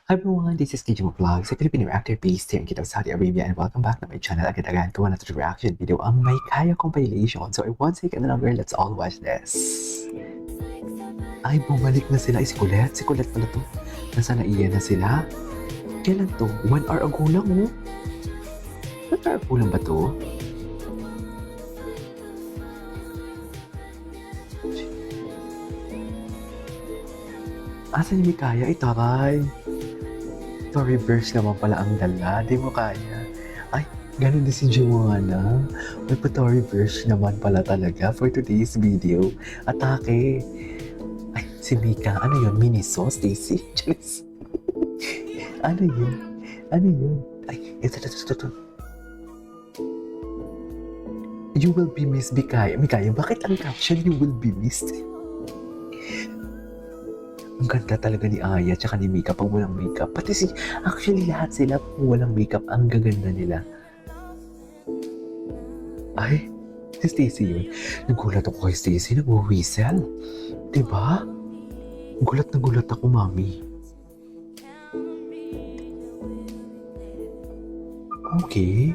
Hi everyone, this is KJ Vlogs, a Filipino actor based here in Jeddah, Saudi Arabia, and welcome back to my channel. Agad-agad ko na to reaction video ang May Kaya compilation. So I won't take any longer, let's all watch this. Ay, bumalik na sila. Ay, si Colette. Si Colette pala to. Nasa na iyan na sila. Kailan to? 1 hour ago lang, oh. 1 hour ago lang ba to? Asan yung Mikaya? Ay, taray. To reverse naman pala ang dala. Di mo kaya. Ay, ganun din si Joanna. May pa to reverse naman pala talaga for today's video. Atake. Ay, si Mika. Ano yun? Miniso? Stacy? Janice? Ano yun? Ano yun? Ay, ito. You will be missed, Mikaya. Mikaya, bakit ang caption you will be missed? Ang ganda talaga ni Aya tsaka ni Mika pag walang makeup. Pati actually lahat sila pag walang makeup, ang gaganda nila. Ay, si Stacy yun. Nagulat ako kay Stacy, nag-whistle. Diba? Gulat na gulat ako, mami. Okay.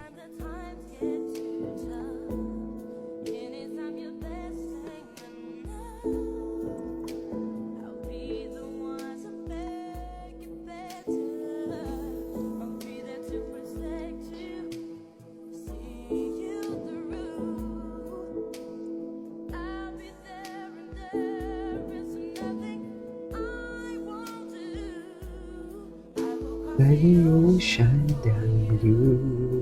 Let the ocean down you.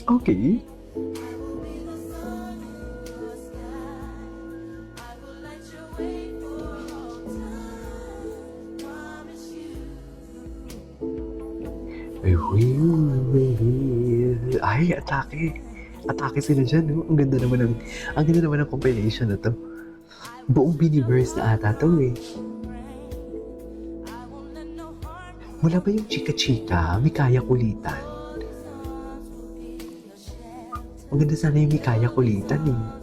Okay. Ay, atake. Atake sila dyan, no? Ang ganda naman ng compilation na to. Buong Biniverse na ata to, eh. Wala ba yung chika-chika? Mikaya kulitan. Ang ganda sana yung Mikaya kulitan, eh.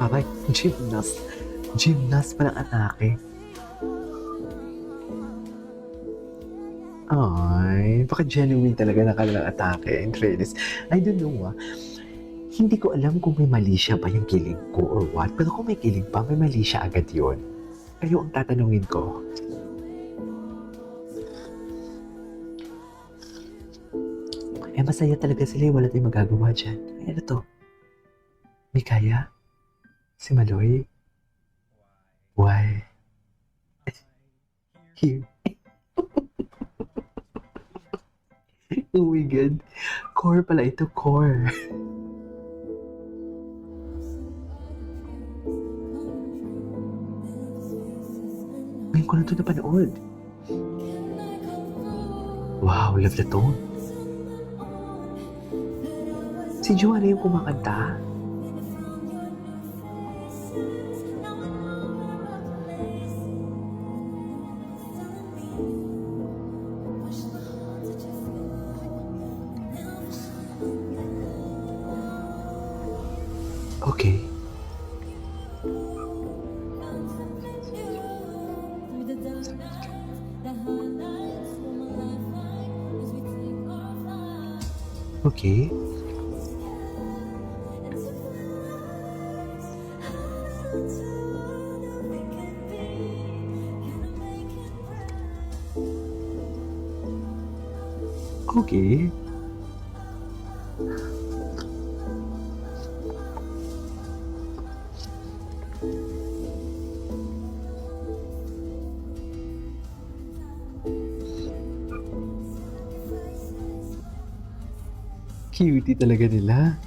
Aray, gymnast. Gymnast pa ng atake. Ay, baka genuine talaga na kanilang atake in fairness. I don't know, Hindi ko alam kung may mali siya ba yung kilig ko or what. Pero kung may kilig pa, may mali siya agad yun. Kayo ang tatanungin ko. Eh, masaya talaga sila. Wala tayong magagawa dyan. Ay, ano to? Mikaya? Si Maloy? Why? Here. Oh my God. Core pala ito, core. Ngayon ko na ito napanood. Wow, love the tone. Si Joanna yung kumakanta. Okay. Okay. Okay. Cutie talaga nila.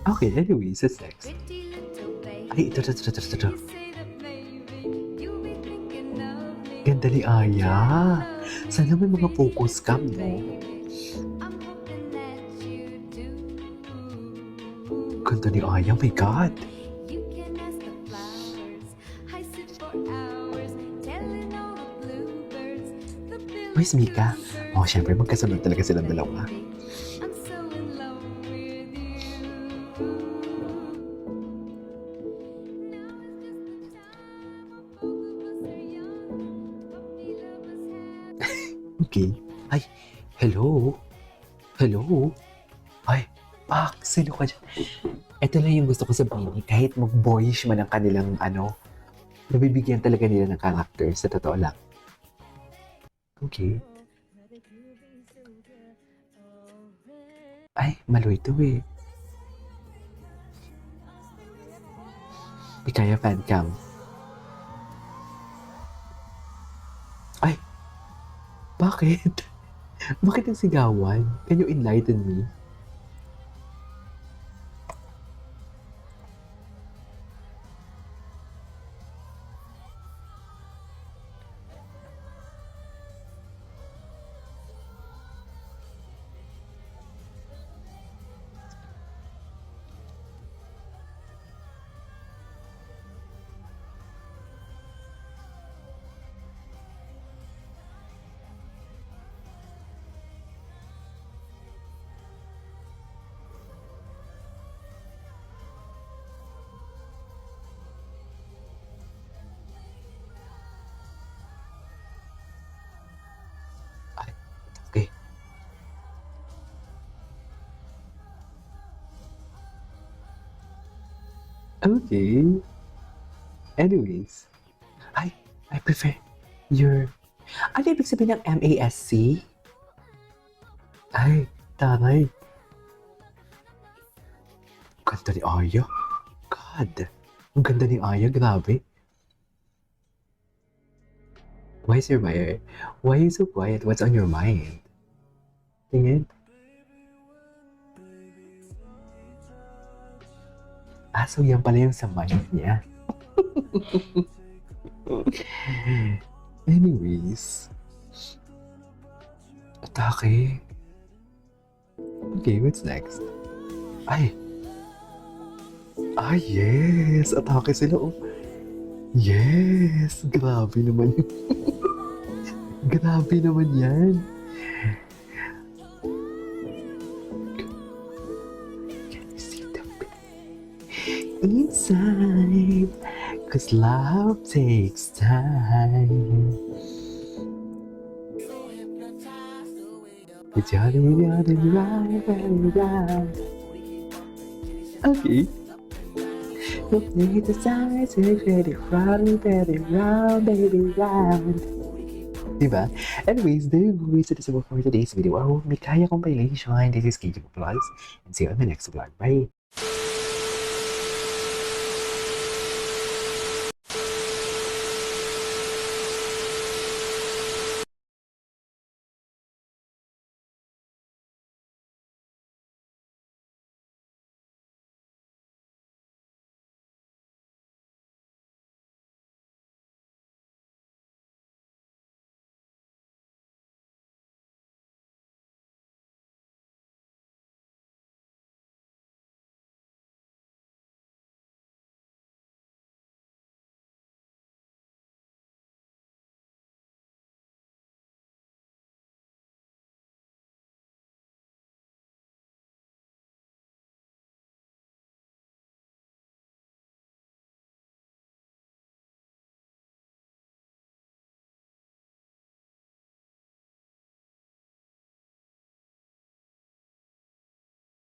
Okay, anyways, what's next? Pretty little baby. Ay, ito. You say that maybe you'll be thinking of me. Ganda ni Aya. Sana may mga focus cam, no? I'm hoping that you do. Ganda ni Aya, my God. You can ask the flowers. I sit for hours telling all the bluebirds. The Where's Mika? billboards Oh, syempre, magkasunod talaga silang dalawa. I'm so in love with you. Now is just the time when both of us are young. Puppy love us happy. Okay. Ay, hello? Hello? Ay, Pak, sino ka dyan? Ito lang yung gusto ko sabihin. Kahit mag-boyish man ang kanilang nabibigyan talaga nila ng character. Sa totoo lang. Okay. Ay, Maloy to eh. Ikaya fan cam. Ay! Bakit? Bakit ang sigawan? Can you enlighten me? Ay, okay. Okay. Anyways. Ay, I prefer your... Ano ibig sabihin ng MASC? Ay, taray. Ganda ni Aya. God. Ang ganda ni Aya, grabe. Why is your mind? Why are you so quiet? What's on your mind? Tingin. Ah, so yan pala yung sa mind niya. Anyways. Atake. Okay, what's next? Ay. Ah, yes. Atake sila, oh. Yes. Grabe naman. Grabe naman yan. Can you see the inside? Cause love takes time. It's running round and round and round. Okay. Look at the size, baby round, baby round. Diba? Anyways, there you go. So this is all for today's video. Oh, Mikaya compilation. This is KJ Vlogs. And see you on the next vlog. Bye!